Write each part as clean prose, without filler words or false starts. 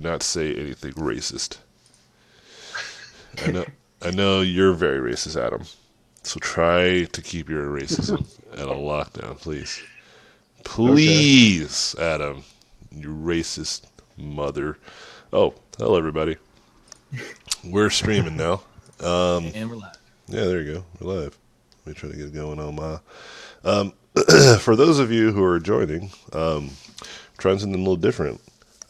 not say anything racist. I know, I know you're very racist, Adam. So try to keep your racism at a lockdown, please. Okay. Please, Adam. You racist mother. Oh, hello, everybody. We're streaming now. Um, And we're live. yeah, there you go. We're live. Let me try to get it going on my. Um, for those of you who are joining, trying something a little different.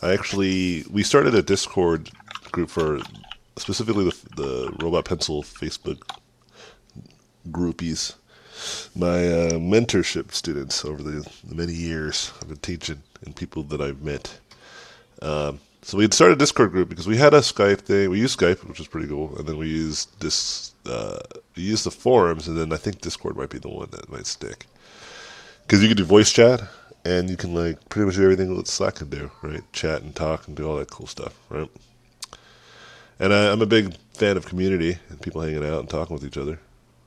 We started a Discord group for specifically the Robot Pencil Facebook groupies. My mentorship students over the many years I've been teaching and people that I've met. So we had started a Discord group because we had a Skype thing. We used Skype, which was pretty cool, and then we used this. We used the forums, and then I think Discord might be the one that might stick because you can do voice chat, and you can like pretty much do everything that Slack can do, right? Chat and talk and do all that cool stuff, right? And I'm a big fan of community and people hanging out and talking with each other.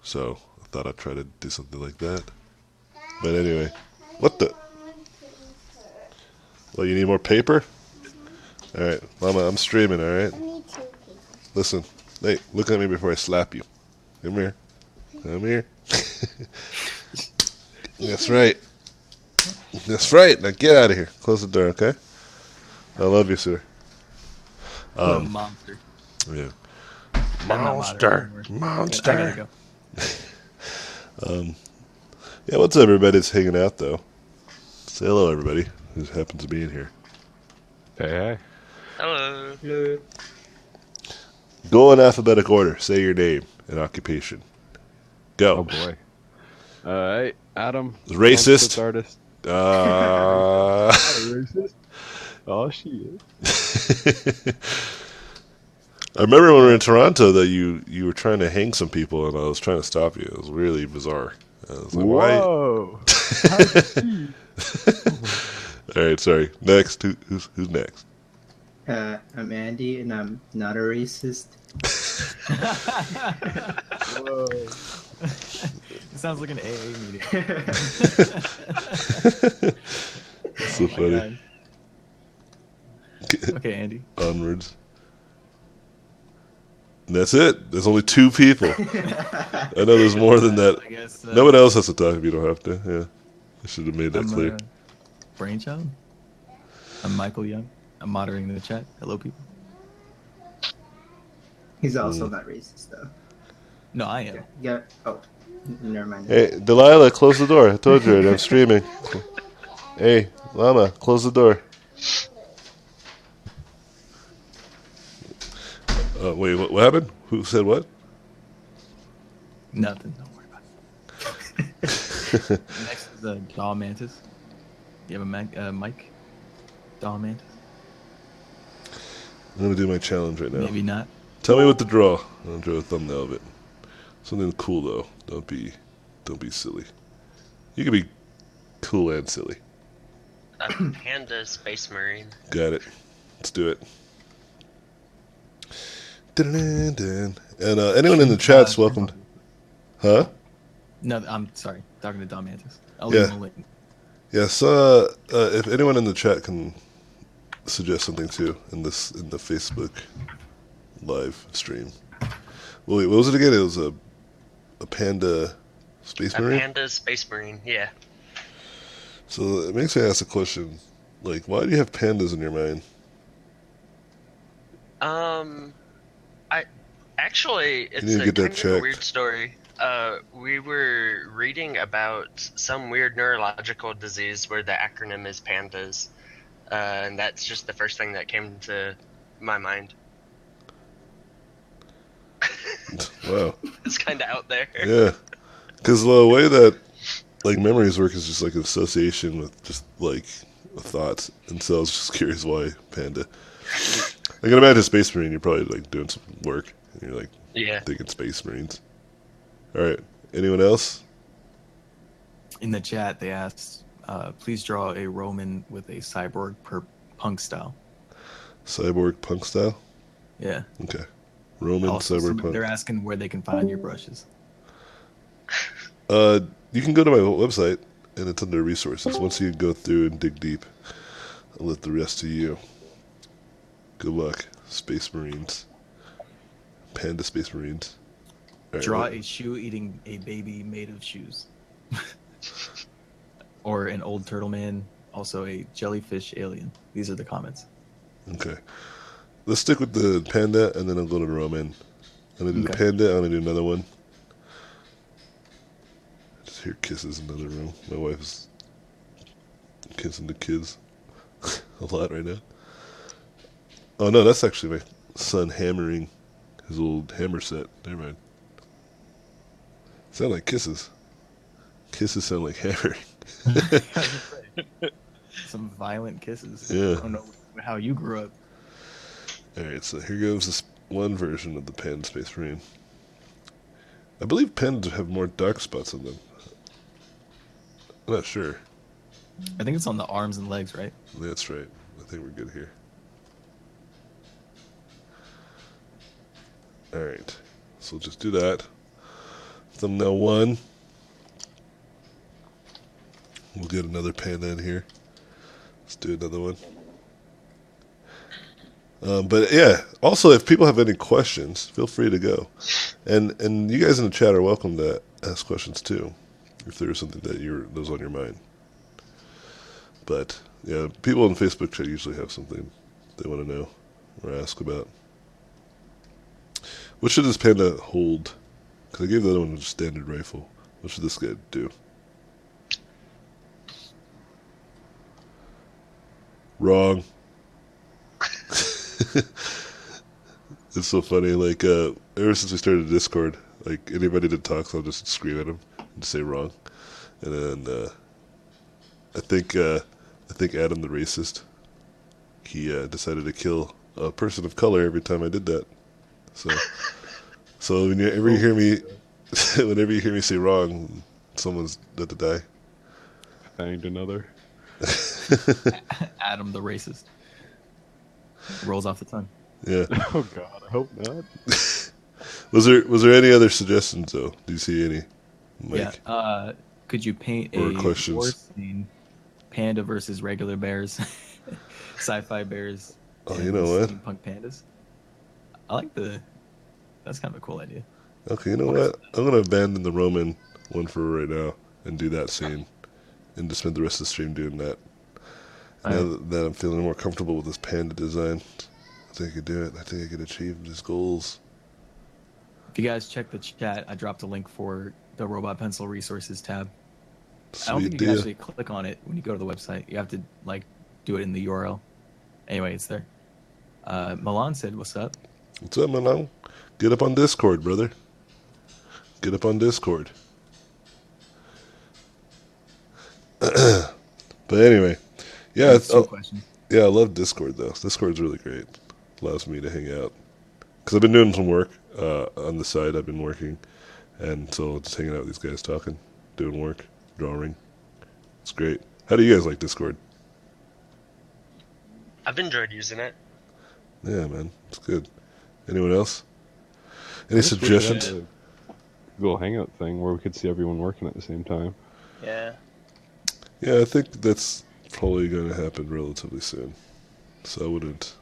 So I thought I'd try to do something like that. But anyway, what the? Well, you need more paper? All right, Mama, I'm streaming. All right. Listen, hey, look at me before I slap you. Come here. Come here. That's right. That's right. Now get out of here. Close the door, okay? I love you, sir. What a Um, monster. yeah. I'm not moderating Monster. anymore. I gotta Monster. go. Um, yeah, what's up, everybody that's hanging out, though? Say hello, everybody who happens to be in here. Hey, hey. Hello. Hello. Go in alphabetical order. Say your name and occupation. Oh Go. boy. All right, Adam. Racist. Concept artist. Uh, Racist. Oh, she is. I remember when we were in Toronto that you were trying to hang some people and I was trying to stop you. It was really bizarre. I was like, why? Whoa. How'd you see? All right, sorry. Next, who's next? I'm Andy, and I'm not a racist. Whoa. It sounds like an AA meeting. So Oh my funny. God. Okay, Andy. Onwards. And that's it. There's only two people. I know there's more than that. I guess No one else has to talk if you don't have to. Yeah, I should have made that I'm clear. Brainchild. I'm Michael Young. I'm moderating the chat. Hello, people. He's also not racist, though. No, I am. Yeah. Oh, never mind. Hey, Delilah, close the door. I told you already. I'm streaming. Hey, Llama, close the door. Wait, what happened? Who said what? Nothing. Don't worry about it. Next is the Daw Mantis. You have a mic? Daw Mantis? I'm gonna do my challenge right now. Maybe not. Tell me what to draw. I'll draw a thumbnail of it. Something cool though. Don't be silly. You can be cool and silly. A Panda Space Marine. Got it. Let's do it. Dun-dun-dun-dun. And anyone in the chat's welcome. Huh? No, I'm sorry. Talking to Daw Mantis. I'll Yeah. leave him a link. Yes. If anyone in the chat can suggest something too in the Facebook live stream. Well, wait, what was it again? It was a Panda Space A Marine. Panda Space Marine, yeah. So it makes me ask the question, like, why do you have pandas in your mind? I actually, You it's need to a get that kind of a checked. weird story. We were reading about some weird neurological disease where the acronym is pandas, and that's just the first thing that came to my mind. Wow. It's kind of out there. Yeah. Because the way that like memories work is just like an association with just like thoughts, and so I was just curious why panda. I can imagine Space Marine. You're probably like doing some work, and you're like Yeah. thinking Space Marines. All right. Anyone else? In the chat, they asked, please draw a Roman with a cyborg punk style. Cyborg punk style. Yeah. Okay. Roman Also, cyberpunk. they're asking where they can find your brushes. You can go to my website, and it's under resources. Once you go through and dig deep, I'll let the rest to you. Good luck, Space Marines. Panda Space Marines. All right, Draw what- a shoe eating a baby made of shoes. Or an old turtle man, also a jellyfish alien. These are the comments. Okay. Let's stick with the panda, and then I'll go to the Roman. I'm gonna do the Okay. panda. I'm gonna do another one. I just hear kisses in another room. My wife is kissing the kids a lot right now. Oh no, that's actually my son hammering his old hammer set. Never mind. Sound like kisses. Kisses sound like hammering. Some violent kisses. Yeah. I don't know how you grew up. All right, so here goes this one version of the Panda Space Marine. I believe pandas have more dark spots on them. I'm not sure. I think it's on the arms and legs, right? That's right. I think we're good here. All right, so we'll just do that. Thumbnail 1. We'll get another panda in here. Let's do another one. But yeah, also if people have any questions, feel free to go. And you guys in the chat are welcome to ask questions too, if there's something that was on your mind. But yeah, people on Facebook chat usually have something they want to know or ask about. What should this panda hold? Because I gave the other one a standard rifle. What should this guy do? Wrong. It's so funny. Like ever since we started Discord, like anybody that talks, I'll just scream at them and say wrong. And then I think Adam the racist, he decided to kill a person of color every time I did that. So whenever you hear me, whenever you hear me say wrong, someone's got to die. Banged another. Adam the racist. Rolls off the tongue. Yeah. Oh god, I hope not. Was there any other suggestions though? Do you see any? Mike? Yeah. Could you paint Or a questions? war scene? Panda versus regular bears, sci-fi bears. Oh, and you know what? Steampunk pandas. I like the. That's kind of a cool idea. Okay, you know what? I'm gonna abandon the Roman one for right now and do that scene, and just spend the rest of the stream doing that. Now Alright. that I'm feeling more comfortable with this panda design, I think I could do it. I think I could achieve these goals. If you guys check the chat, I dropped a link for the Robot Pencil Resources tab. I don't Sweet think you can deal. actually click on it when you go to the website. You have to like do it in the URL. Anyway, it's there. Milan said, "What's up?" What's up, man? Get up on Discord, brother. Get up on Discord. But anyway, yeah, That's two questions. yeah, I love Discord though. Discord's really great. Allows me to hang out because I've been doing some work on the side. I've been working, and so just hanging out with these guys, talking, doing work, drawing. It's great. How do you guys like Discord? I've enjoyed using it. Yeah, man, it's good. Anyone else? Any I wish we could have suggestions? a Google Hangout thing where we could see everyone working at the same time. Yeah. Yeah, I think that's probably going to happen relatively soon. So I wouldn't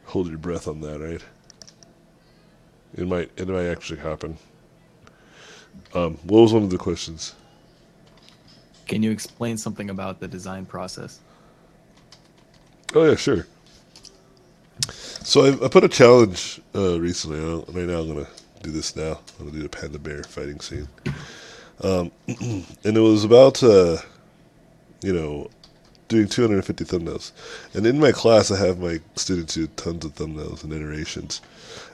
hold your breath on that, right? It might actually happen. What was one of the questions? Can you explain something about the design process? Oh yeah, sure. So I put a challenge recently. Right now I'm gonna do this now. I'm gonna do the panda bear fighting scene, and it was about doing 250 thumbnails. And in my class, I have my students do tons of thumbnails and iterations.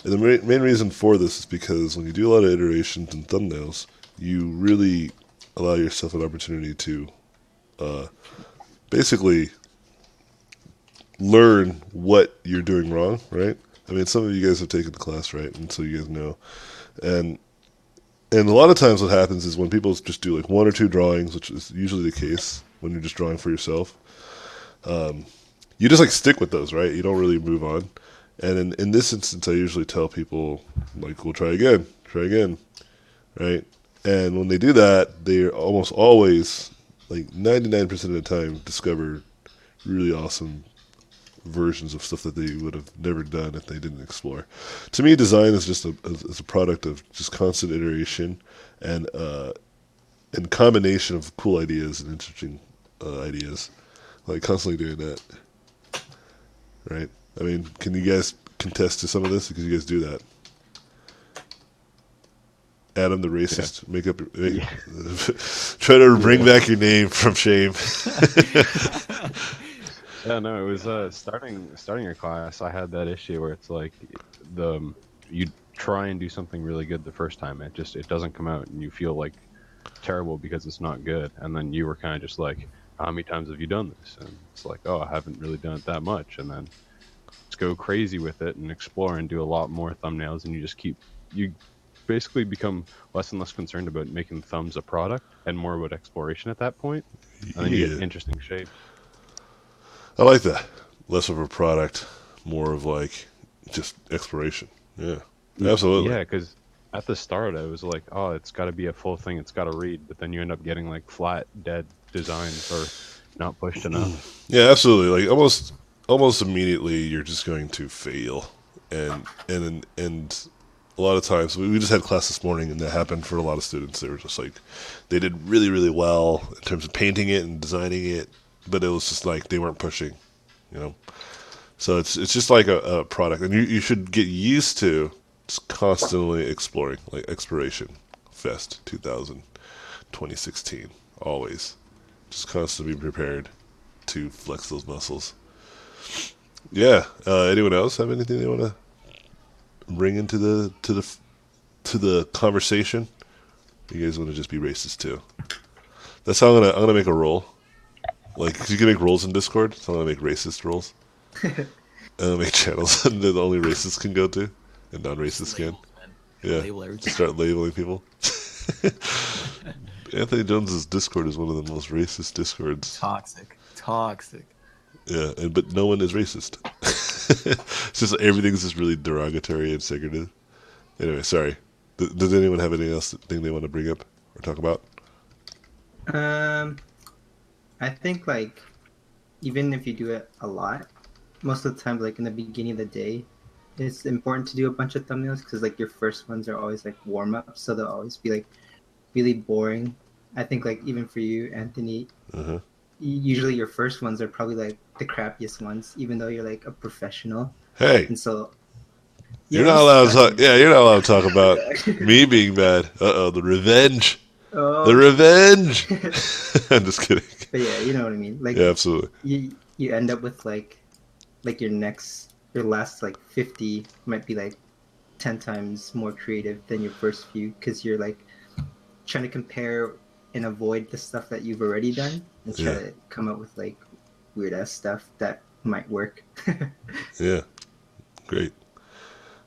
And the main reason for this is because when you do a lot of iterations and thumbnails, you really allow yourself an opportunity to basically learn what you're doing wrong, right? I mean, some of you guys have taken the class, right? And so you guys know. And a lot of times what happens is when people just do like one or two drawings, which is usually the case when you're just drawing for yourself, you just like stick with those, right? You don't really move on. And in this instance, I usually tell people, like, we'll try again, right? And when they do that, they almost always, like 99% of the time, discover really awesome versions of stuff that they would have never done if they didn't explore. To me, design is just a product of just constant iteration and combination of cool ideas and interesting ideas, like constantly doing that. Right? I mean, can you guys contest to some of this because you guys do that? Adam the racist, Yeah. try to bring back your name from shame. Yeah, no, it was starting a class. I had that issue where it's like you try and do something really good the first time, it doesn't come out, and you feel like terrible because it's not good. And then you were kind of just like, how many times have you done this? And it's like, oh, I haven't really done it that much. And then let's go crazy with it and explore and do a lot more thumbnails, and you basically become less and less concerned about making thumbs a product and more about exploration at that point, and then you get Yeah. interesting shapes. I like that. Less of a product, more of like just exploration. Yeah, absolutely. Yeah, because at the start I was like, oh, it's got to be a full thing, it's got to read, but then you end up getting like flat, dead designs or not pushed enough. Yeah, absolutely. Like almost immediately, you're just going to fail, and a lot of times we just had class this morning, and that happened for a lot of students. They were just like, they did really really well in terms of painting it and designing it, but it was just like they weren't pushing, you know. So it's just like a product, and you should get used to just constantly exploring, like Exploration Fest 2016, always. Just constantly be prepared to flex those muscles. Yeah. Anyone else have anything they want to bring into the conversation? You guys want to just be racist too? That's how I'm gonna make a roll. Like, 'cause you can make rolls in Discord, so I'm gonna make racist rolls. Make channels that only racists can go to, and non-racists can. Yeah, Label everything. start labeling people. Anthony Jones's Discord is one of the most racist Discords. Toxic. Yeah, but no one is racist. It's just everything's just really derogatory and segregated. Anyway, sorry. Does anyone have anything else they want to bring up or talk about? I think like even if you do it a lot, most of the time, like in the beginning of the day, it's important to do a bunch of thumbnails because like your first ones are always like warm up, so they'll always be like really boring. I think like even for you, Anthony, Uh-huh. usually your first ones are probably like the crappiest ones, even though you're like a professional. Hey, And so you're yeah, not you allowed to suck, talk. man. Yeah, you're not allowed to talk about me being bad. Uh-oh, the revenge. The Oh, revenge. I'm just kidding. but yeah, you know what I mean. Like Yeah, absolutely. you end up with like your last like 50 might be like 10 times more creative than your first few because you're like trying to compare and avoid the stuff that you've already done and try Yeah. to come up with like weird ass stuff that might work. Yeah, great.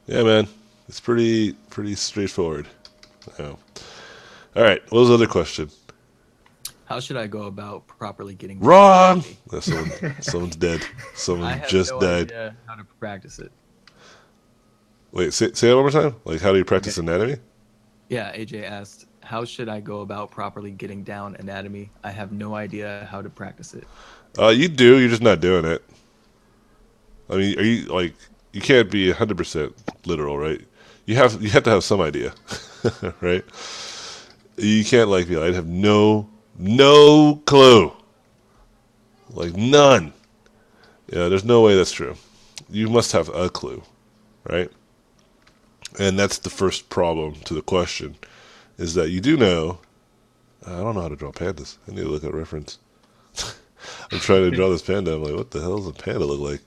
Yeah, man, it's pretty straightforward. Yeah. All right. What was the other question? How should I go about properly getting Wrong. anatomy? Someone's dead. I Someone have just no died. idea how to practice it. Wait, say that one more time. Like, how do you practice anatomy? Yeah, AJ asked, how should I go about properly getting down anatomy? I have no idea how to practice it. You do. You're just not doing it. I mean, are you like you can't be 100% literal, right? You have to have some idea, right? You can't like be like, I have no clue, like none. Yeah, there's no way that's true. You must have a clue, right? And that's the first problem to the question, is that you do know. I don't know how to draw pandas. I need to look at reference. I'm trying to draw this panda. I'm like, what the hell does a panda look like?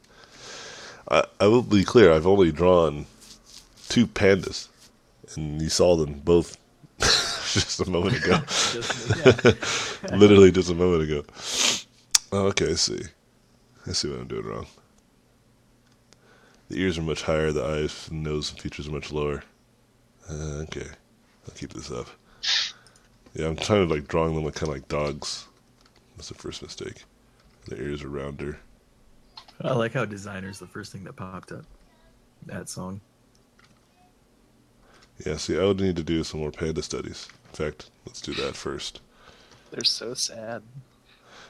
I will be clear. I've only drawn 2 pandas, and you saw them both just a moment ago. Literally just a moment ago. Oh, okay, I see. I see what I'm doing wrong. The ears are much higher. The eyes, nose, and features are much lower. Okay, I'll keep this up. Yeah, I'm trying to like drawing them like kind of like dogs. That's the first mistake. The ears are rounder. I like how designer's the first thing that popped up. That song. Yeah, see, I would need to do some more panda studies. In fact, let's do that first. They're so sad.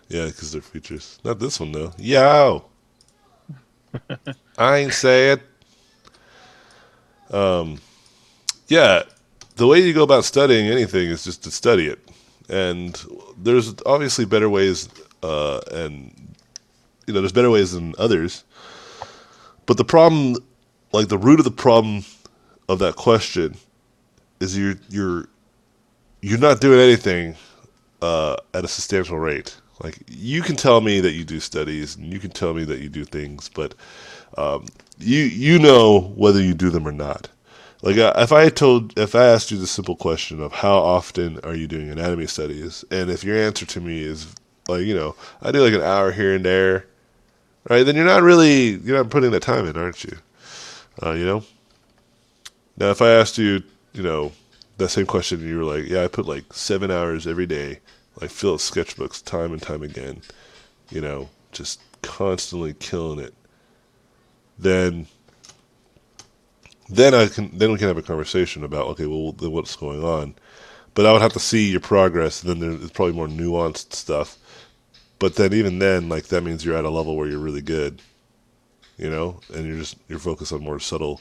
Yeah, because they're features. Not this one, though. Yow! I ain't say it. Yeah, the way you go about studying anything is just to study it, and there's obviously better ways, and there's better ways than others. But the problem, like the root of the problem of that question, is you're not doing anything at a substantial rate. Like you can tell me that you do studies, and you can tell me that you do things, but you know whether you do them or not. Like if I asked you the simple question of how often are you doing anatomy studies, and if your answer to me is like I do like an hour here and there, right? Then you're not putting that time in, aren't you? You know. Now if I asked you, that same question, and you were like, yeah, I put like 7 hours every day, like fill out sketchbooks time and time again, just constantly killing it, then then we can have a conversation about okay, well then what's going on. But I would have to see your progress. And then there's probably more nuanced stuff. But then even then, like that means you're at a level where you're really good, and you're focused on more subtle,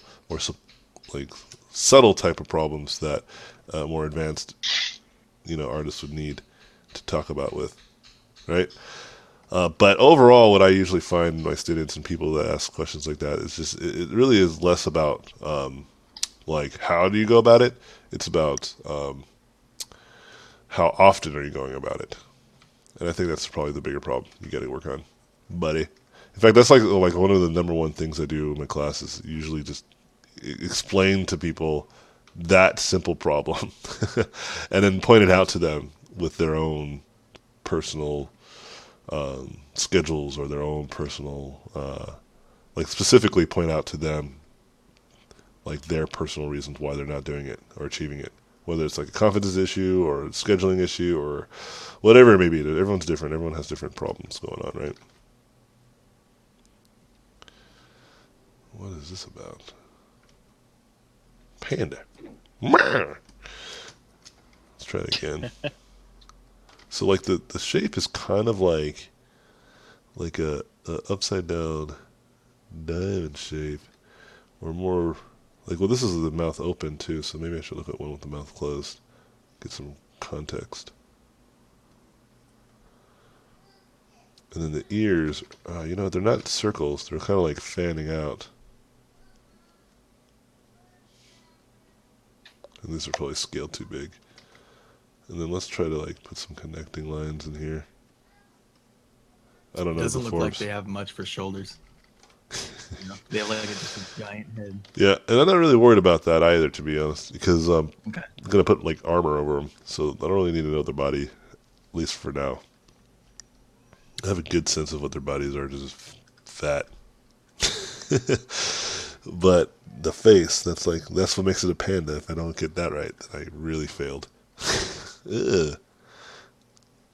like subtle type of problems that more advanced, artists would need to talk about with, right? But overall, what I usually find in my students and people that ask questions like that is just it really is less about like how do you go about it. It's about how often are you going about it, and I think that's probably the bigger problem you got to work on, buddy. In fact, that's like one of the number one things I do in my class is usually just explain to people that simple problem, and then point it out to them with their own personal schedules or their own personal, like specifically point out to them like their personal reasons why they're not doing it or achieving it. Whether it's like a confidence issue or a scheduling issue or whatever it may be. Everyone's different. Everyone has different problems going on, right? What is this about? Panda. Let's try it again. So like the shape is kind of like a upside down diamond shape, or more like, well, this is the mouth open too, so maybe I should look at one with the mouth closed, get some context. And then the ears, they're not circles, they're kind of like fanning out. And these are probably scaled too big. And then let's try to like put some connecting lines in here. I don't know. It doesn't look like they have much for shoulders. They have like just a giant head. Yeah, and I'm not really worried about that either, to be honest, because I'm Okay. gonna put like armor over them, so I don't really need to know their body, at least for now. I have a good sense of what their bodies are, just fat. But the face, that's what makes it a panda. If I don't get that right, then I really failed. Ugh.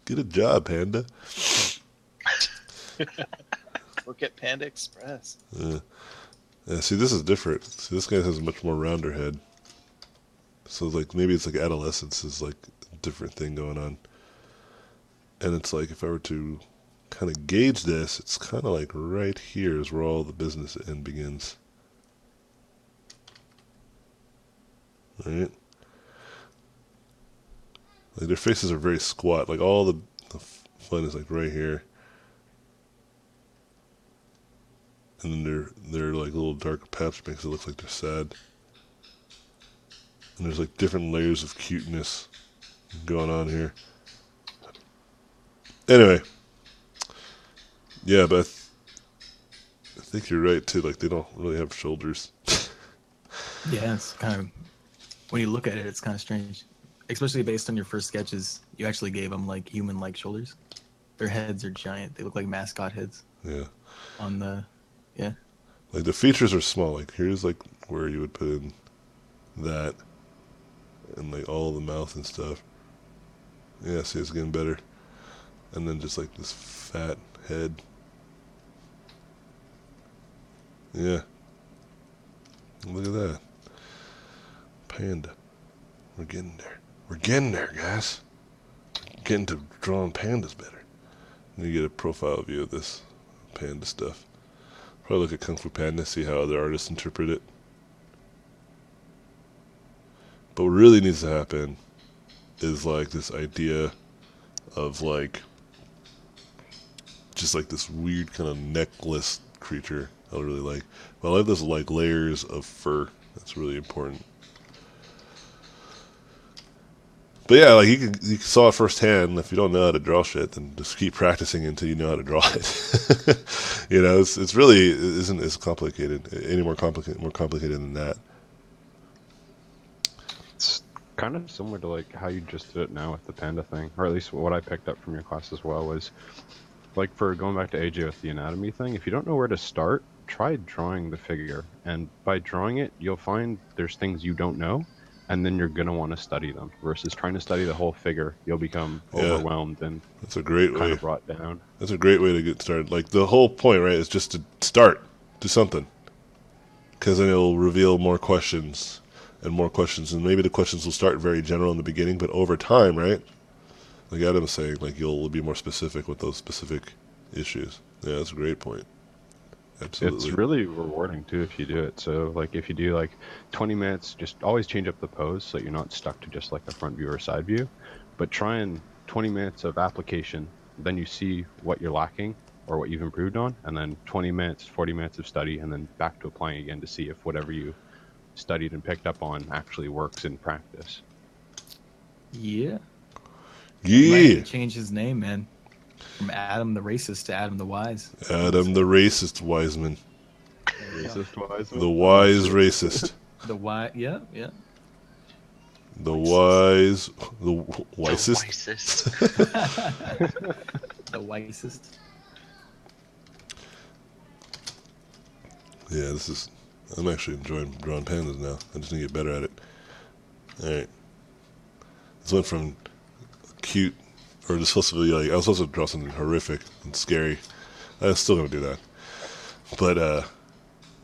Get a job, panda. Look at Panda Express. Yeah, see, this is different. See, this guy has a much more rounder head. So like maybe it's like adolescence is like a different thing going on. And it's like if I were to kind of gauge this, it's kind of like right here is where all the business end begins. Right? Like their faces are very squat. Like all the fun is like right here. And then their like little dark patch makes it look like they're sad. And there's like different layers of cuteness going on here. Anyway. Yeah, but I think you're right too. Like they don't really have shoulders. Yeah, it's kind of, when you look at it, it's kind of strange. Especially based on your first sketches, you actually gave them like human-like shoulders. Their heads are giant. They look like mascot heads. Yeah. Yeah. Like the features are small. Like here's like where you would put in that, and like all the mouth and stuff. Yeah, see, it's getting better. And then just like this fat head. Yeah. Look at that. Panda. We're getting there. We're getting there, guys. We're getting to drawing pandas better. And you get a profile view of this panda stuff. Probably look at Kung Fu Panda, see how other artists interpret it. But what really needs to happen is like this idea of like just like this weird kind of necklace creature. I really like. But I like this like layers of fur. That's really important. But yeah, like you saw it firsthand. If you don't know how to draw shit, then just keep practicing until you know how to draw it. You know, it's really it isn't as complicated, any more complicated than that. It's kind of similar to like how you just did it now with the panda thing, or at least what I picked up from your class as well was like for going back to AJ with the anatomy thing. If you don't know where to start, try drawing the figure, and by drawing it, you'll find there's things you don't know, and then you're gonna want to study them. Versus trying to study the whole figure, you'll become overwhelmed and That's a great kind way. of brought down. That's a great way to get started. Like the whole point, right, is just to start, do something, because then it'll reveal more questions and more questions, and maybe the questions will start very general in the beginning, but over time, right? Like Adam was saying, like you'll be more specific with those specific issues. Yeah, that's a great point. Absolutely. It's really rewarding too if you do it. So like if you do like 20 minutes, just always change up the pose so you're not stuck to just like a front view or side view. But try and 20 minutes of application, then you see what you're lacking or what you've improved on, and then 20 minutes, 40 minutes of study, and then back to applying again to see if whatever you studied and picked up on actually works in practice. Yeah. Might have Yeah. to change his name, man. From Adam the Racist to Adam the Wise. Adam the racist Wiseman. Racist wise. The wise racist. The wise, yeah, yeah. The wise. The The wisest. wisest. The wisest. Yeah, this is. I'm actually enjoying drawing pandas now. I just need to get better at it. Alright. This went from cute, or just supposed to be like, I was supposed to draw something horrific and scary. I was still going to do that. But,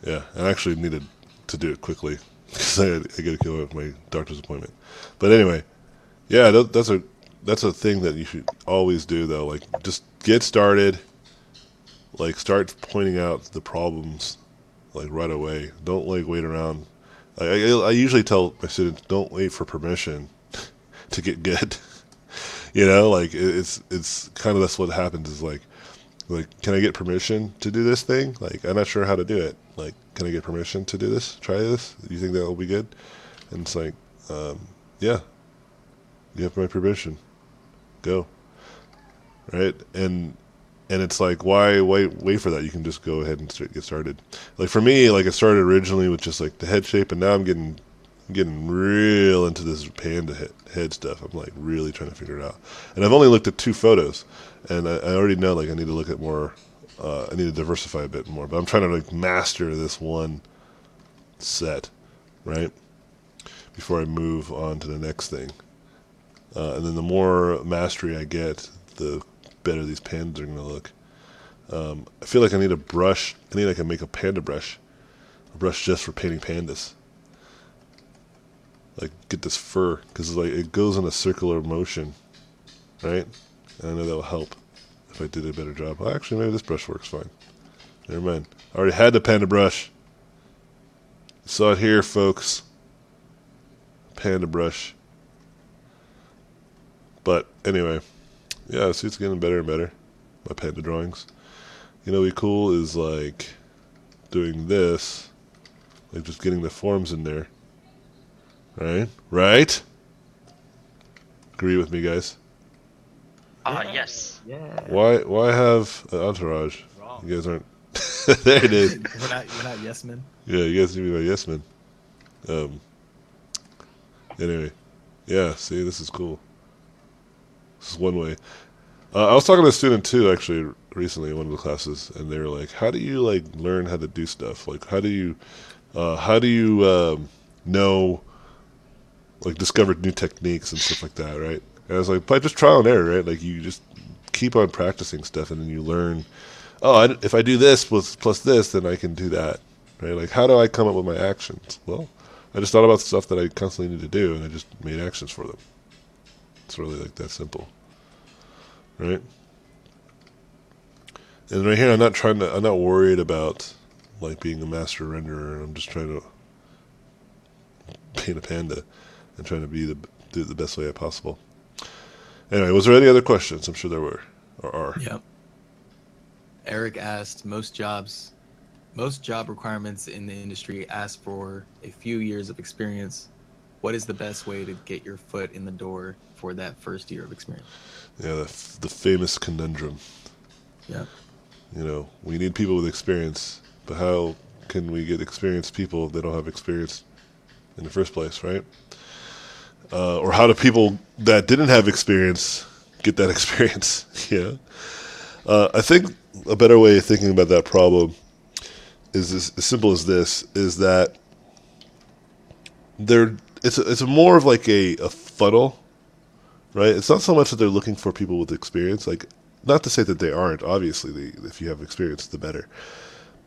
yeah, I actually needed to do it quickly because I got to go with my doctor's appointment. But anyway, yeah, that's a thing that you should always do, though. Like, just get started. Like, start pointing out the problems, like, right away. Don't, like, wait around. I usually tell my students, don't wait for permission to get good. You know, like, it's kind of, that's what happens is, like, can I get permission to do this thing? Like, I'm not sure how to do it. Like, can I get permission to do this? Try this? You think that will be good? And it's like, yeah, you have my permission. Go. Right? And it's like, why wait for that? You can just go ahead and get started. Like for me, like I started originally with just like the head shape, and now I'm getting real into this panda head stuff. I'm like really trying to figure it out. And I've only looked at 2 photos, and I already know like I need to look at more. I need to diversify a bit more. But I'm trying to like master this one set, right? Before I move on to the next thing. And then the more mastery I get, the better these pandas are going to look. I feel like I need a brush. I need like make a panda brush. A brush just for painting pandas. Like get this fur, because like it goes in a circular motion, right? And I know that will help if I did a better job. Well, actually, maybe this brush works fine. Never mind. I already had the panda brush. Saw it here, folks. Panda brush. But anyway, yeah, see, it's getting better and better. My panda drawings. You know, what'd be cool is like doing this, like just getting the forms in there. Right? Right? Agree with me, guys. Yes. Yeah. Why have an entourage? You guys aren't. There it is. We're not yes men. Yeah, you guys need to be my yes men. Anyway, yeah. See, this is cool. This is one way. I was talking to a student too, actually, recently in one of the classes, and they were like, "How do you like learn how to do stuff? Like, how do you know, like, discover new techniques and stuff like that, right?" And I was like, "By just trial and error, right? Like, you just keep on practicing stuff, and then you learn. Oh, if I do this plus this, then I can do that, right? Like, how do I come up with my actions? Well, I just thought about stuff that I constantly need to do, and I just made actions for them. It's really like that simple, right? And right here, I'm not worried about like being a master renderer, and I'm just trying to paint a panda and trying to do the best way possible. Anyway, was there any other questions? I'm sure there were, or are. Yep. Eric asked, most job requirements in the industry ask for a few years of experience. What is the best way to get your foot in the door for that first year of experience? Yeah, the famous conundrum. Yeah. You know, we need people with experience, but how can we get experienced people if they don't have experience in the first place, right? Or how do people that didn't have experience get that experience? Yeah. I think a better way of thinking about that problem is as simple as this: is that it's more of like a funnel, right? It's not so much that they're looking for people with experience, like not to say that they aren't. Obviously, if you have experience, the better.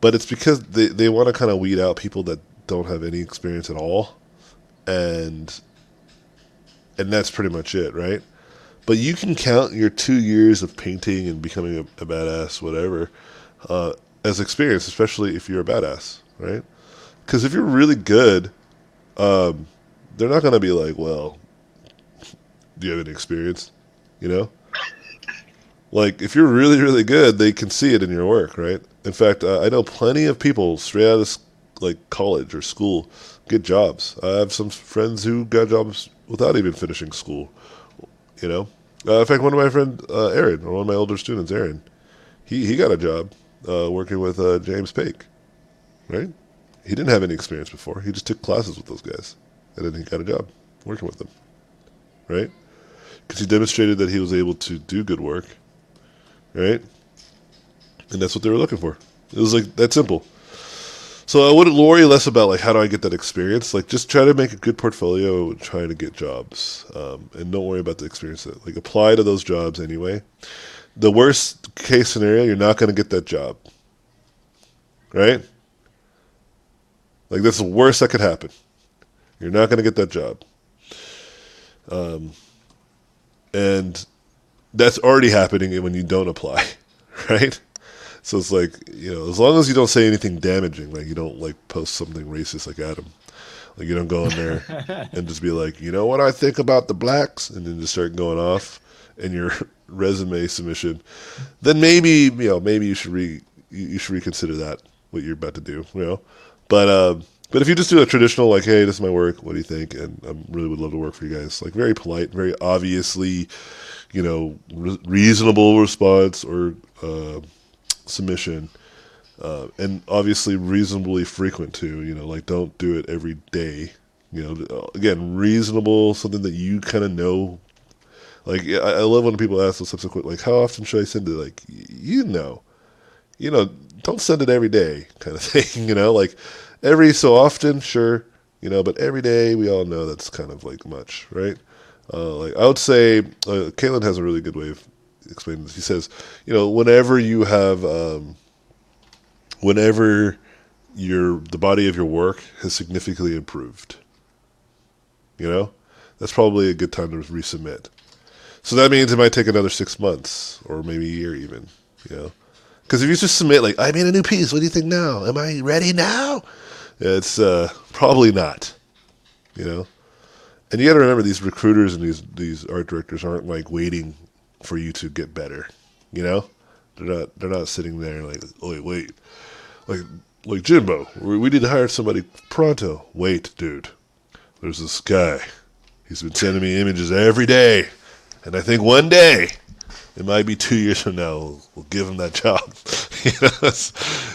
But it's because they want to kind of weed out people that don't have any experience at all, and that's pretty much it, right? But you can count your 2 years of painting and becoming a badass, whatever, as experience, especially if you're a badass, right? Because if you're really good, they're not going to be like, well, do you have any experience? You know? Like, if you're really, really good, they can see it in your work, right? In fact, I know plenty of people straight out of college or school get jobs. I have some friends who got jobs without even finishing school, you know? In fact, one of my friends, Aaron, or one of my older students, Aaron, he got a job working with James Pake, right? He didn't have any experience before. He just took classes with those guys, and then he got a job working with them, right? Because he demonstrated that he was able to do good work, right? And that's what they were looking for. It was like that simple. So I wouldn't worry less about like how do I get that experience. Like just try to make a good portfolio and try to get jobs, and don't worry about the experience. Like apply to those jobs anyway. The worst case scenario, you're not going to get that job, right? Like that's the worst that could happen. You're not going to get that job, and that's already happening when you don't apply, right? So it's like, you know, as long as you don't say anything damaging, like you don't like post something racist like Adam, like you don't go in there and just be like, you know what I think about the blacks, and then just start going off in your resume submission, then maybe you should reconsider that what you're about to do, you know. But if you just do a traditional like, hey, this is my work, what do you think? And I really would love to work for you guys. Like very polite, very obviously, you know, reasonable response or submission, and obviously reasonably frequent too. You know, like don't do it every day. You know, again, reasonable, something that you kind of know. Like I love when people ask the subsequent, like, how often should I send it? Like, you know, don't send it every day, kind of thing. You know, like every so often, sure. You know, but every day we all know that's kind of like much, right? Like I would say, Caitlin has a really good way of explaining this. He says, you know, whenever the body of your work has significantly improved, you know, that's probably a good time to resubmit. So that means it might take another 6 months or maybe a year even, you know, because if you just submit like, I made a new piece, what do you think now? Am I ready now? It's probably not, you know. And you got to remember, these recruiters and these art directors aren't like waiting for you to get better, you know. They're not sitting there like, oh wait, like Jimbo, we need to hire somebody pronto. Wait, dude, there's this guy. He's been sending me images every day, and I think one day, it might be 2 years from now, we'll give him that job.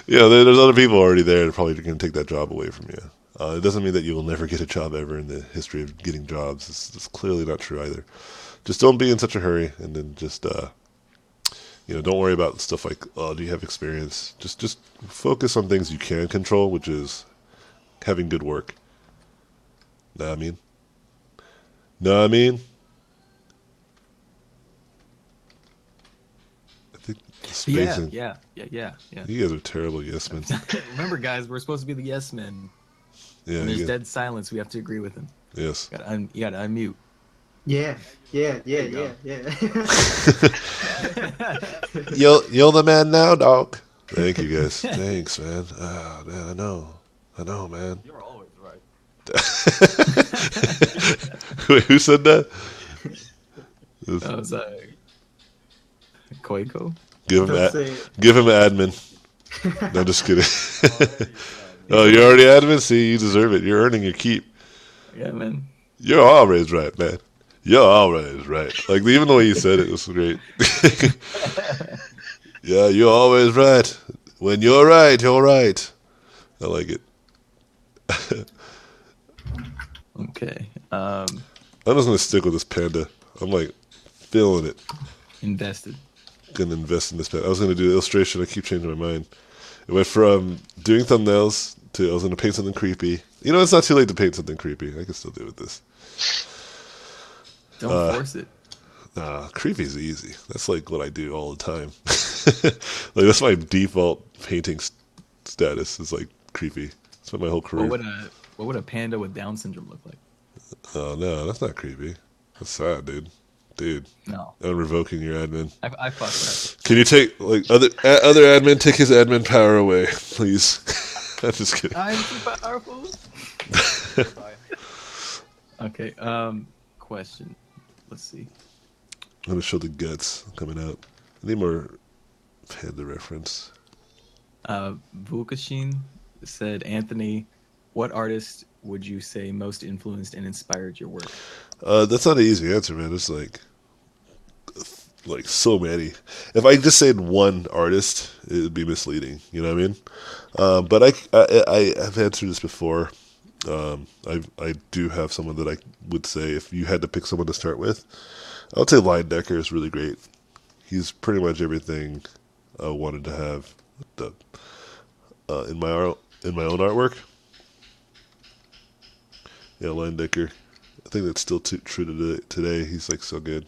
There's other people already there that are probably going to take that job away from you. It doesn't mean that you will never get a job ever in the history of getting jobs. It's clearly not true either. Just don't be in such a hurry, and then just don't worry about stuff like, oh, do you have experience? Just focus on things you can control, which is having good work. Know what I mean? I think the spacing. Yeah. You guys are terrible yes men. Remember, guys, we're supposed to be the yes men. Yeah. When there's dead silence, we have to agree with him. Yes. You gotta unmute. Yeah. You're the man now, dog. Thank you guys. Thanks, man. Ah, man, I know, man. You're always right. Wait, who said that? That was Koiko. Give him, Don't say it. give him admin. No, just kidding. Oh, you're already admin. See, you deserve it. You're earning your keep. Yeah, man. You're always right, man. You're always right. Like even the way you said it was great. Yeah, you're always right. When you're right, you're right. I like it. Okay. I'm just gonna stick with this panda. I'm like feeling it. Invested. Gonna invest in this panda. I was gonna do illustration. I keep changing my mind. It went from doing thumbnails to I was gonna paint something creepy. You know, it's not too late to paint something creepy. I can still do it with this. Don't force it. Nah, creepy's easy. That's like what I do all the time. Like that's my default painting status is like creepy. That's been my whole career. What would a panda with Down syndrome look like? Oh no, that's not creepy. That's sad, dude. Dude, No, I'm revoking your admin. I fucked with Can you take like other admin take his admin power away, please? I'm just kidding. that. I'm too powerful. Okay. Question. Let's see. I'm gonna show the guts coming out. I need more panda reference. Vukashin said, Anthony, what artist would you say most influenced and inspired your work? That's not an easy answer, man. It's like so many. If I just said one artist, it would be misleading. You know what I mean? But I have answered this before. I do have someone that I would say if you had to pick someone to start with, I would say Lion Decker is really great. He's pretty much everything I wanted to have in my own artwork. Yeah, Lion Decker. I think that's still true to today. He's like so good.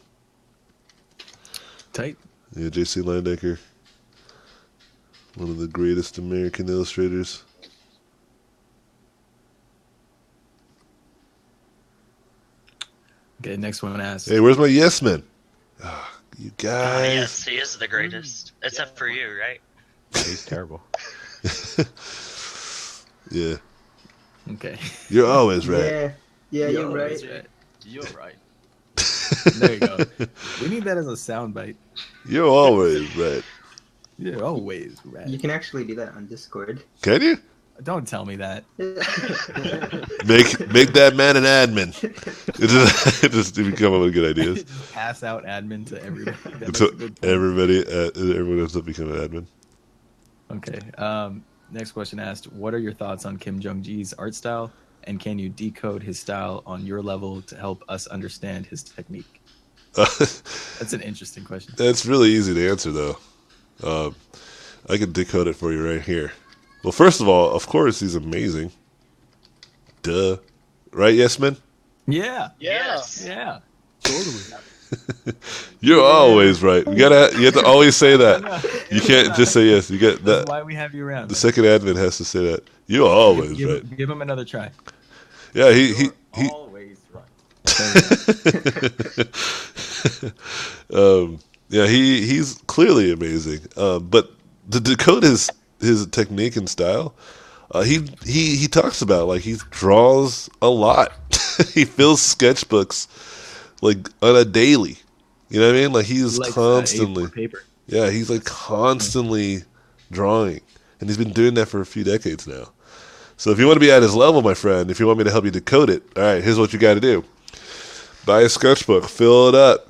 Tight. Yeah, J.C. Linedecker, one of the greatest American illustrators. Okay, next one asks. Hey, where's my yes men? Ah, you guys. Yes, he is the greatest. Except for you, right? He's terrible. Yeah, Okay. you're always right. Yeah, you're always right. You're right. There you go. We need that as a soundbite. You're always right. You're always right. You can actually do that on Discord. Can you? Don't tell me that. Make that man an admin. It just you come up with good ideas. Just pass out admin to everybody. That makes So a good point. everyone ends up becoming an admin. Okay. Next question asked, what are your thoughts on Kim Jung Gi's art style? And can you decode his style on your level to help us understand his technique? That's an interesting question. That's really easy to answer, though. I can decode it for you right here. Well, first of all, of course, he's amazing. Duh. Right, yes, man? Yeah. Yes. Yeah. Totally. You're always right. You have to always say that. You can't just say yes. You get That's that. why we have you around. The second admin has to say that. You're always right. Give him another try. Yeah, he Always right. yeah, he's clearly amazing. But to decode his technique and style, he talks about like he draws a lot. He fills sketchbooks like on a daily. You know what I mean? Like he's He likes, constantly. A4 paper. Yeah, he's like constantly drawing, and he's been doing that for a few decades now. So if you want to be at his level, my friend, if you want me to help you decode it, all right, here's what you got to do: buy a sketchbook, fill it up,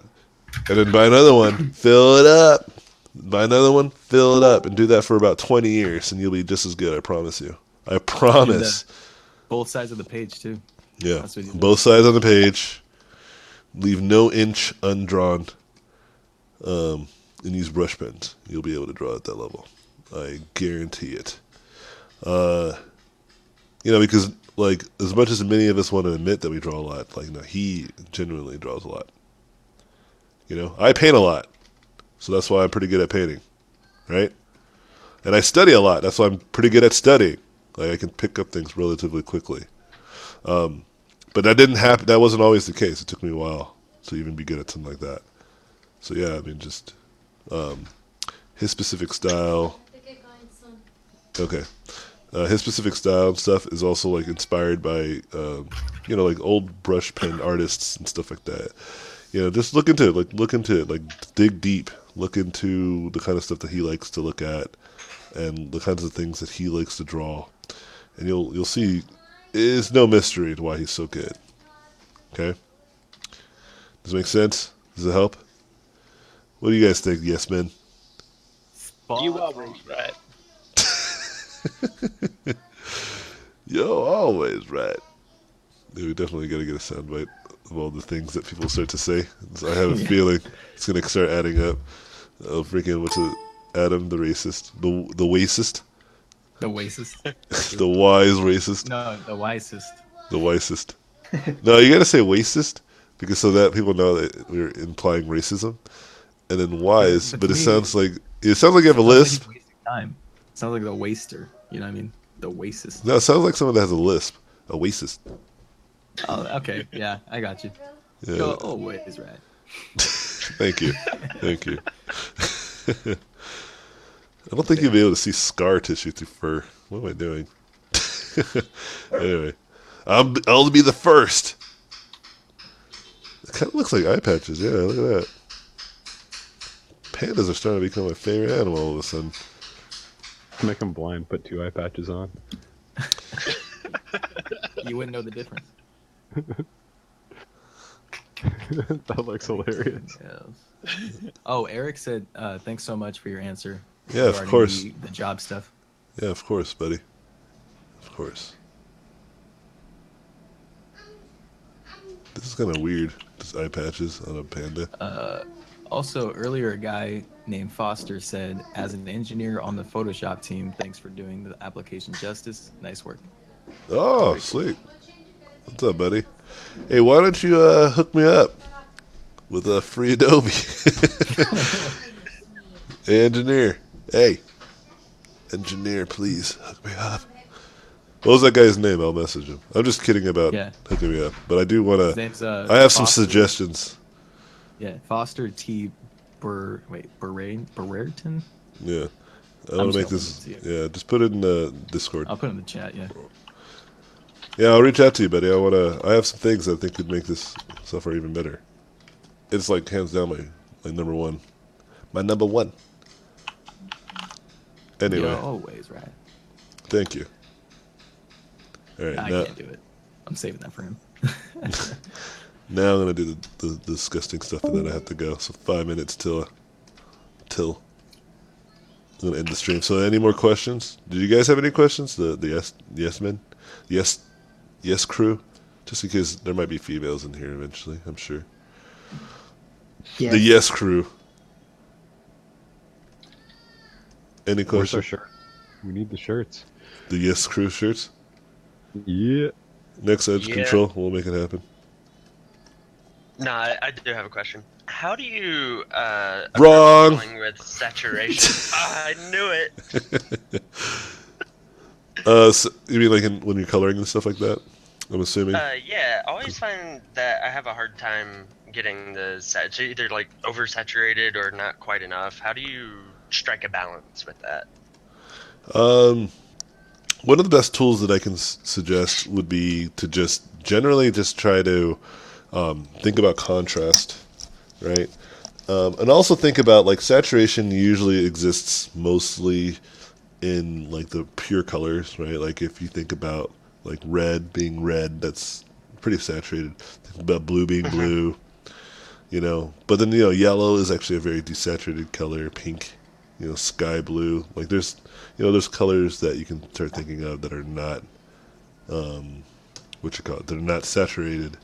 and then buy another one, fill it up, buy another one, fill it up, and do that for about 20 years, and you'll be just as good. I promise you. I promise. Both sides of the page too. Yeah, That's what you do. both sides on the page. Leave no inch undrawn. And use brush pens. You'll be able to draw at that level. I guarantee it. Because like as much as many of us want to admit that we draw a lot, like he genuinely draws a lot. I paint a lot, so that's why I'm pretty good at painting, right? And I study a lot. That's why I'm pretty good at studying. Like I can pick up things relatively quickly. But that didn't happen. That wasn't always the case. It took me a while to even be good at something like that. So yeah, I mean, just his specific style. Okay. His specific style and stuff is also like inspired by, like old brush pen artists and stuff like that. Just look into it. Like dig deep. Look into the kind of stuff that he likes to look at, and the kinds of things that he likes to draw, and you'll see. It's no mystery to why he's so good. Okay. Does it make sense? Does it help? What do you guys think? Yes, men. You always right. Yo, always right. Yeah, we definitely got to get a soundbite of all the things that people start to say. So I have a feeling it's gonna start adding up. Oh, freaking what's it? Adam the racist, the racist, The wisest. the wise racist, No, the wisest. the wisest. No, you gotta say racist because so that people know that we're implying racism, and then wise. But But to it me- sounds like you have a Sounds like lisp. he's wasting time. Sounds like the waster. You know what I mean? The wastest. No, it sounds like someone that has a lisp. A racist. Oh, okay. Yeah, I got you. Yeah. You're always right. Thank you. Thank you. I don't think you'll be able to see scar tissue through fur. What am I doing? Anyway, I'll be the first. It kind of looks like eye patches. Yeah, look at that. Pandas are starting to become my favorite animal all of a sudden. Make him blind. Put 2 eye patches on. You wouldn't know the difference. That looks hilarious. Yes. Oh, Eric said, thanks so much for your answer. Yeah, of regarding course. The job stuff. Yeah, of course, buddy. Of course. This is kind of weird. Just eye patches on a panda. Also, earlier, a guy named Foster said, as an engineer on the Photoshop team, thanks for doing the application justice. Nice work. Oh, sweet. What's up, buddy? Hey, why don't you hook me up with a free Adobe? Hey, engineer. Hey, engineer, please hook me up. What was that guy's name? I'll message him. I'm just kidding about Yeah. hooking me up, but I do want His to. name's, I have some Foster- suggestions. Yeah, Foster T. Berrerton? Yeah, I I'm want to just make gonna this. send it to you. Yeah, just put it in the Discord. I'll put it in the chat, yeah. Yeah, I'll reach out to you, buddy. I have some things I think could make this software even better. It's like hands down my number one. My number one. Anyway, You're always right. thank you. All right, I now, can't do it. I'm saving that for him. now I'm gonna do the disgusting stuff, and then I have to go. So 5 minutes till I'm gonna end the stream. So any more questions? Did you guys have any questions? The yes men, yes crew, just in case there might be females in here eventually. I'm sure. Yes. The yes crew. Any Where's our questions? shirt? We need the shirts. The yes crew shirts. Yeah. Next Edge Yeah. Control, we'll make it happen. No, I do have a question. How do you Wrong. approach dealing with saturation? I knew it. So, you mean like when you're coloring and stuff like that? I'm assuming. Yeah, I always find that I have a hard time getting it's either like oversaturated or not quite enough. How do you strike a balance with that? One of the best tools that I can suggest would be to generally try to think about contrast, right? And also think about like saturation usually exists mostly in like the pure colors, right? Like if you think about like red being red, that's pretty saturated. Think about blue being blue, But then yellow is actually a very desaturated color. Pink, sky blue. Like there's colors that you can start thinking of that are not they're not saturated,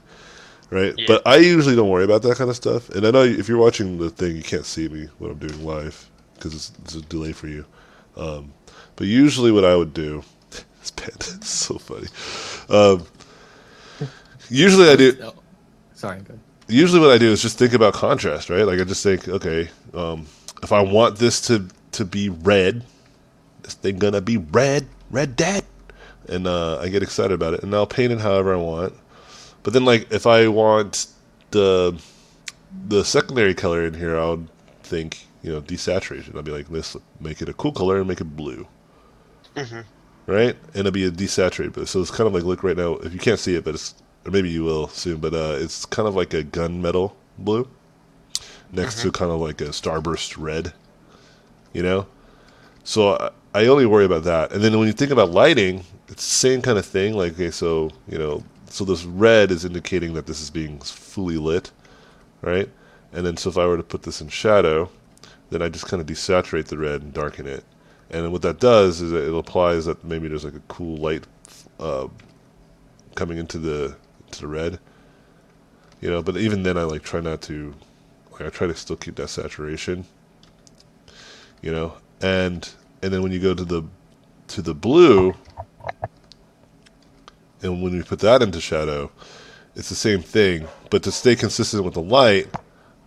right? Yeah. But I usually don't worry about that kind of stuff. And I know if you're watching the thing, you can't see me when I'm doing live because it's a delay for you. But usually what I would do, this Panda is so funny. Usually I do. Oh, sorry, go ahead. Usually what I do is just think about contrast, right? Like I just think, okay, if I want this to be red, this thing gonna be red dead, and I get excited about it, and I'll paint it however I want. But then, like, if I want the secondary color in here, I'll think, desaturation. I'll be like, let's make it a cool color and make it blue, Mm-hmm. right? And it'll be a desaturated blue. So it's kind of like, look right now, if you can't see it, but it's, or maybe you will soon, but it's kind of like a gunmetal blue next Mm-hmm. to kind of like a starburst red, you know? So I only worry about that. And then when you think about lighting, it's the same kind of thing. Like, okay, so, you know, so this red is indicating that this is being fully lit, right? And then so if I were to put this in shadow, then I just kind of desaturate the red and darken it. And then what that does is it applies that maybe there's like a cool light uh, coming into the red, you know. But even then, I like try not to, like I try to still keep that saturation, you know. And then when you go to the blue, and when we put that into shadow, it's the same thing. But to stay consistent with the light,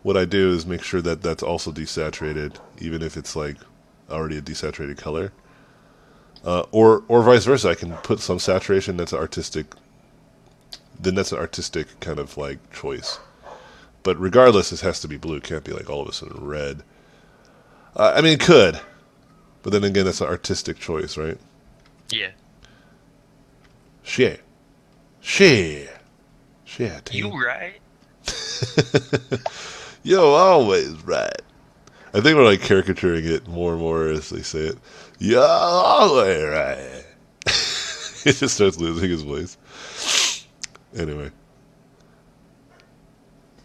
what I do is make sure that that's also desaturated, even if it's like already a desaturated color. Or vice versa. I can put some saturation that's artistic. Then that's an artistic kind of like choice. But regardless, this has to be blue. It can't be like all of a sudden red. I mean, it could, but then again, that's an artistic choice, right? Yeah. Share, share, share. You right? Yo, always right. I think we're like caricaturing it more and more as they say it. Yo, always right. He just starts losing his voice. Anyway.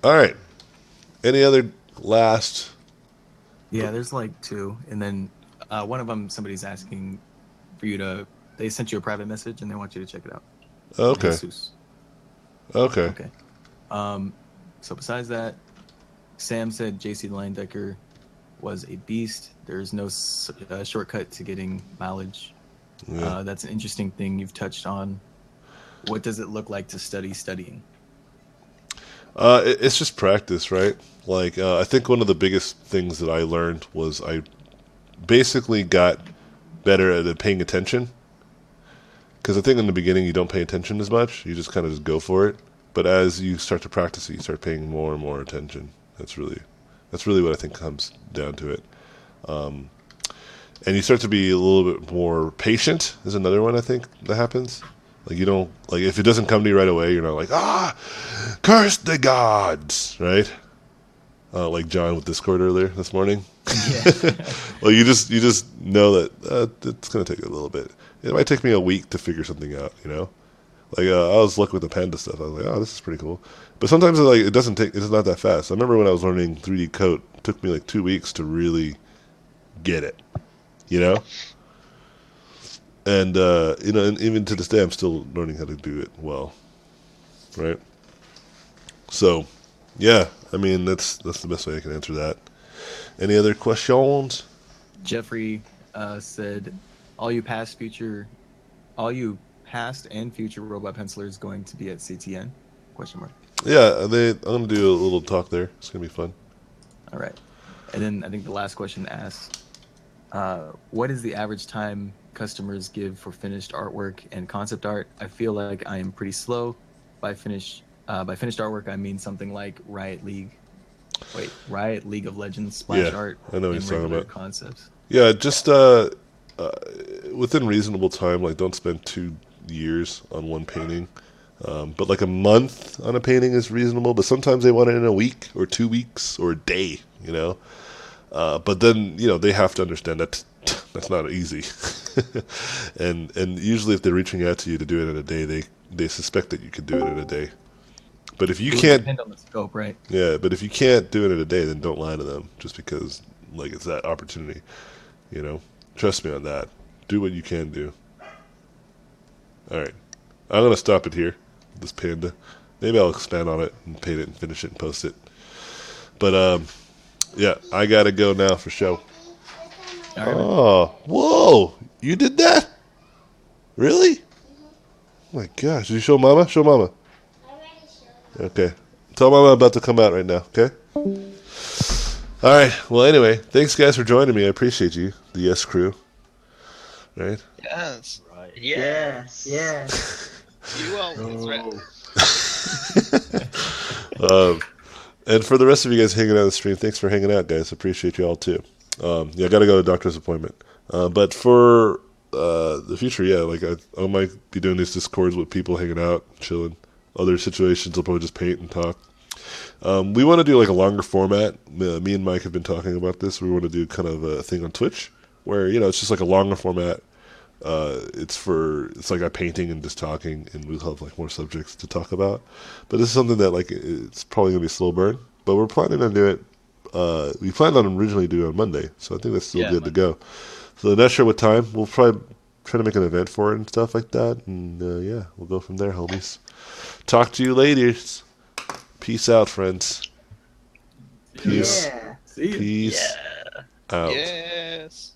All right. Any other last? Yeah, there's like two, and then one of them somebody's asking for you to. They sent you a private message and they want you to check it out. Okay. Jesus. Okay. Okay. So besides that, Sam said JC Linedecker was a beast. There's no shortcut to getting mileage. Yeah. That's an interesting thing you've touched on. What does it look like to study studying? It's just practice, right? Like, I think one of the biggest things that I learned was I basically got better at paying attention. Because I think in the beginning you don't pay attention as much. You just kind of just go for it. But as you start to practice it, you start paying more and more attention. That's really what I think comes down to it. And you start to be a little bit more patient is another one I think that happens. Like you don't, like if it doesn't come to you right away, you're not like, curse the gods, right? Like John with Discord earlier this morning. Yeah. Well, you just know that it's going to take a little bit. It might take me a week to figure something out, you know? Like, I was lucky with the Panda stuff. I was like, oh, this is pretty cool. But sometimes it's not that fast. I remember when I was learning 3D Coat, it took me like 2 weeks to really get it, you know? And, you know, and even to this day, I'm still learning how to do it well, right? So, yeah, I mean, that's the best way I can answer that. Any other questions? Jeffrey said, all you past and future robot pencilers going to be at CTN? Question mark. Yeah, I'm going to do a little talk there. It's going to be fun. All right. And then I think the last question asks, what is the average time customers give for finished artwork and concept art? I feel like I am pretty slow. By finished artwork, I mean something like Riot League of Legends splash Yeah, art I know what and you're talking regular about. concepts. Yeah, just within reasonable time. Like, don't spend 2 years on one painting. But like a month on a painting is reasonable. But sometimes they want it in a week or 2 weeks or a day. You know. But then you know they have to understand that that's not easy. and usually if they're reaching out to you to do it in a day, they suspect that you could do it in a day. But if you It would can't, depend on the scope, right? yeah. But if you can't do it in a day, then don't lie to them. Just because like it's that opportunity. You know, trust me on that. Do what you can do. All right, I'm gonna stop it here. This Panda. Maybe I'll expand on it and paint it and finish it and post it. But yeah, I gotta go now for show. All right. Oh, whoa! You did that? Really? Oh my gosh! Did you show Mama? Show Mama. Okay. Tell Mama I'm about to come out right now. Okay. All right. Well, anyway, thanks guys for joining me. I appreciate you, the Yes Crew. Right. Yes. Right. Yes. Yeah. You always right. And for the rest of you guys hanging out on the stream, thanks for hanging out, guys. Appreciate you all too. Yeah, I got to go to a doctor's appointment. But for the future, yeah, like I might be doing these Discords with people hanging out, chilling. Other situations, I'll probably just paint and talk. We want to do like a longer format. Me and Mike have been talking about this. We want to do kind of a thing on Twitch where it's just like a longer format. It's like a painting and just talking, and we'll have like more subjects to talk about. But this is something that like it's probably gonna be a slow burn. But we're planning on doing it. We planned on originally doing it on Monday, so I think that's still good to go. So not sure what time. We'll probably try to make an event for it and stuff like that, and yeah, we'll go from there, homies. Talk to you later. Peace out, friends. Peace. Yeah. See ya. Peace out. Yes.